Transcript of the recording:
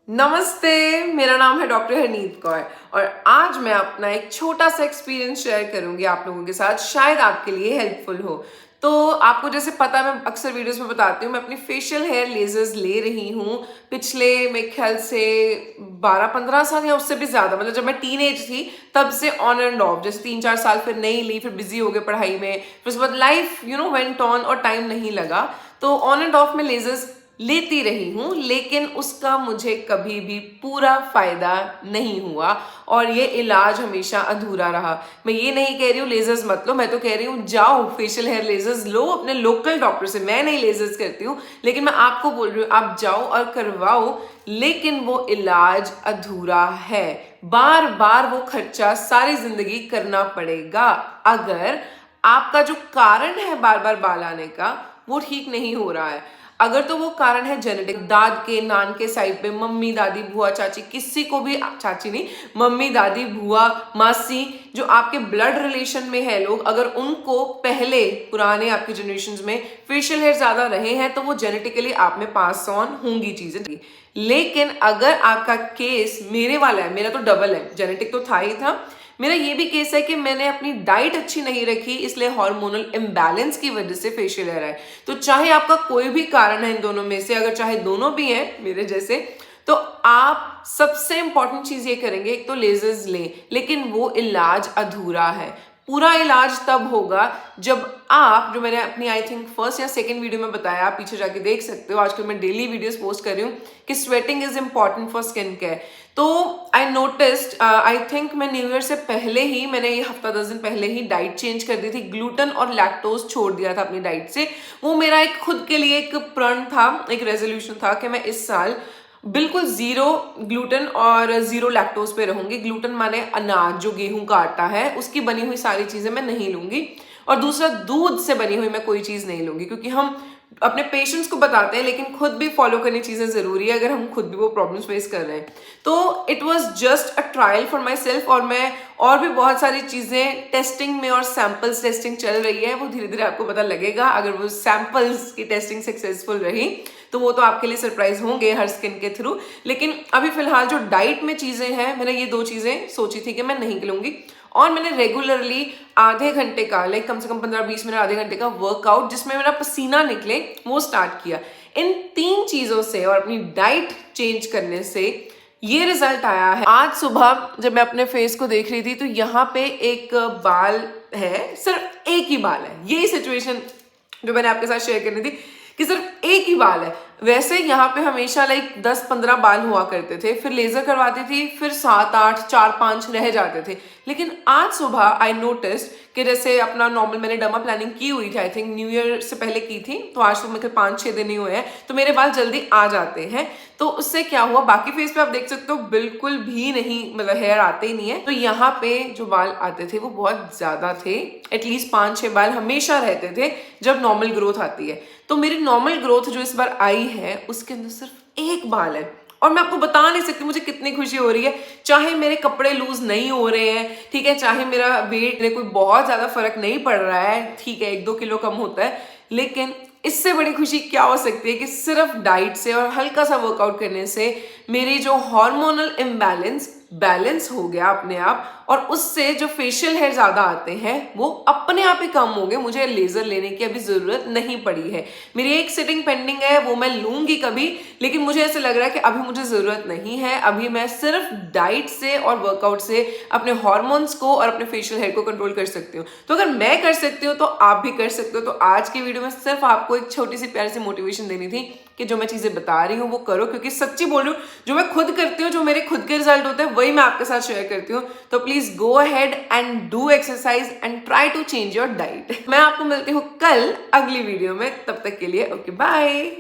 नमस्ते, मेरा नाम है डॉक्टर हरनीत कौर और आज मैं अपना एक छोटा सा एक्सपीरियंस शेयर करूंगी आप लोगों के साथ, शायद आपके लिए हेल्पफुल हो। तो आपको जैसे पता है, मैं अक्सर वीडियोस में बताती हूँ, मैं अपनी फेशियल हेयर लेजर्स ले रही हूँ पिछले मेरे ख्याल से 12-15 साल या उससे भी ज़्यादा, मतलब जब मैं टीन एज थी तब से ऑन एंड ऑफ, जैसे 3-4 साल फिर नहीं ली, फिर बिजी हो गए पढ़ाई में, फिर उसके बाद लाइफ वेंट ऑन और टाइम नहीं लगा, तो ऑन एंड ऑफ में लेजर्स लेती रही हूँ, लेकिन उसका मुझे कभी भी पूरा फायदा नहीं हुआ और ये इलाज हमेशा अधूरा रहा। मैं ये नहीं कह रही हूँ लेजर्स मत लो, मैं तो कह रही हूँ जाओ फेशियल हेयर लेजर्स लो अपने लोकल डॉक्टर से। मैं नहीं लेजर्स करती हूँ, लेकिन मैं आपको बोल रही हूँ आप जाओ और करवाओ, लेकिन वो इलाज अधूरा है। बार बार वो खर्चा सारी जिंदगी करना पड़ेगा अगर आपका जो कारण है बार बार बाल आने का वो ठीक नहीं हो रहा है। अगर तो वो कारण है जेनेटिक, दाद के नान के साइड पे मम्मी दादी बुआ चाची, किसी को भी, चाची नहीं, मम्मी दादी बुआ मासी, जो आपके ब्लड रिलेशन में है लोग, अगर उनको पहले पुराने आपके जनरेशन में फेशियल हेयर ज्यादा रहे हैं तो वो जेनेटिकली आप में पास ऑन होंगी चीजें। लेकिन अगर आपका केस मेरे वाला है, मेरा तो डबल है, जेनेटिक तो था ही था, मेरा ये भी केस है कि मैंने अपनी डाइट अच्छी नहीं रखी, इसलिए हार्मोनल इम्बैलेंस की वजह से फेशियल हेयर है। तो चाहे आपका कोई भी कारण है इन दोनों में से, अगर चाहे दोनों भी हैं मेरे जैसे, तो आप सबसे इंपॉर्टेंट चीज ये करेंगे, एक तो लेजर्स लें, लेकिन वो इलाज अधूरा है। पूरा इलाज तब होगा जब आप, जो मैंने अपनी आई थिंक फर्स्ट या सेकंड वीडियो में बताया, आप पीछे जाके देख सकते हो, आजकल मैं डेली वीडियोस पोस्ट कर रही हूँ कि sweating is important for skin care. तो आई नोटिस्ड, आई थिंक मैं न्यू ईयर से पहले ही, मैंने ये हफ्ता 10 दिन पहले ही डाइट चेंज कर दी थी, ग्लूटेन और लैक्टोज छोड़ दिया था अपनी डाइट से। वो मेरा एक खुद के लिए एक प्रण था, एक रेजोल्यूशन था कि मैं इस साल बिल्कुल जीरो ग्लूटेन और जीरो लैक्टोज पे रहूंगी। ग्लूटेन माने अनाज, जो गेहूं का आटा है, उसकी बनी हुई सारी चीजें मैं नहीं लूंगी, और दूसरा दूध से बनी हुई मैं कोई चीज नहीं लूंगी, क्योंकि हम अपने पेशेंट्स को बताते हैं लेकिन खुद भी फॉलो करनी चीजें जरूरी है अगर हम खुद भी वो प्रॉब्लम्स फेस कर रहे हैं। तो it was just a trial for my self, और मैं और भी बहुत सारी चीजें टेस्टिंग में, और सैंपल्स टेस्टिंग चल रही है, वो धीरे धीरे आपको पता लगेगा। अगर वो सैंपल्स की टेस्टिंग सक्सेसफुल रही तो वो तो आपके लिए सरप्राइज होंगे हर स्किन के थ्रू। लेकिन अभी फिलहाल जो डाइट में चीजें हैं, मैंने ये 2 चीजें सोची थी कि मैं नहीं लूंगी, और मैंने रेगुलरली आधे घंटे का, लाइक कम से कम 15-20 मिनट, आधे घंटे का वर्कआउट जिसमें मेरा पसीना निकले, वो स्टार्ट किया। इन 3 चीजों से और अपनी डाइट चेंज करने से ये रिजल्ट आया है। आज सुबह जब मैं अपने फेस को देख रही थी तो यहाँ पे एक बाल है, सिर्फ एक ही बाल है। यही सिचुएशन जो मैंने आपके साथ शेयर करनी थी कि सिर्फ एक ही बाल है। वैसे यहाँ पे हमेशा लाइक 10-15 बाल हुआ करते थे, फिर लेजर करवाती थी, फिर 7-8, 4-5 रह जाते थे। लेकिन आज सुबह आई नोटिस कि जैसे अपना नॉर्मल मैंने डर्मा प्लानिंग की हुई थी, आई थिंक न्यू ईयर से पहले की थी, तो आज तो मेरे 5-6 दिन ही हुए हैं, तो मेरे बाल जल्दी आ जाते हैं। तो उससे क्या हुआ, बाकी फेस पे आप देख सकते हो बिल्कुल भी नहीं, मतलब हेयर आते ही नहीं है। तो यहाँ पे जो बाल आते थे वो बहुत ज्यादा थे, एटलीस्ट 5-6 बाल हमेशा रहते थे जब नॉर्मल ग्रोथ आती है। तो मेरी नॉर्मल ग्रोथ जो इस बार आई है उसके अंदर सिर्फ एक बाल है, और मैं आपको बता नहीं सकती मुझे कितनी खुशी हो रही है। चाहे मेरे कपड़े लूज नहीं हो रहे हैं, ठीक है, चाहे मेरा वेट में कोई बहुत ज्यादा फर्क नहीं पड़ रहा है, ठीक है, 1-2 किलो कम होता है, लेकिन इससे बड़ी खुशी क्या हो सकती है कि सिर्फ डाइट से और हल्का सा वर्कआउट करने से मेरी जो हार्मोनल इम्बैलेंस बैलेंस हो गया अपने आप, और उससे जो फेशियल हेयर ज्यादा आते हैं वो अपने आप ही कम हो गए। मुझे लेजर लेने की अभी जरूरत नहीं पड़ी है। मेरी एक सिटिंग पेंडिंग है, वो मैं लूंगी कभी, लेकिन मुझे ऐसे लग रहा है कि अभी मुझे जरूरत नहीं है। अभी मैं सिर्फ डाइट से और वर्कआउट से अपने हॉर्मोन्स को और अपने फेशियल हेयर को कंट्रोल कर सकती हूँ। तो अगर मैं कर सकती हूँ तो आप भी कर सकते हो। तो आज की वीडियो में सिर्फ आपको एक छोटी सी प्यारी सी मोटिवेशन देनी थी कि जो मैं चीजें बता रही हूँ वो करो, क्योंकि सच्ची बोल रही हूँ, जो मैं खुद करती हूँ, जो मेरे खुद के रिजल्ट होते हैं, वही मैं आपके साथ शेयर करती हूँ। तो please go ahead and do exercise and try to change your diet. मैं आपको मिलती हूँ कल अगली वीडियो में, तब तक के लिए ओके बाय।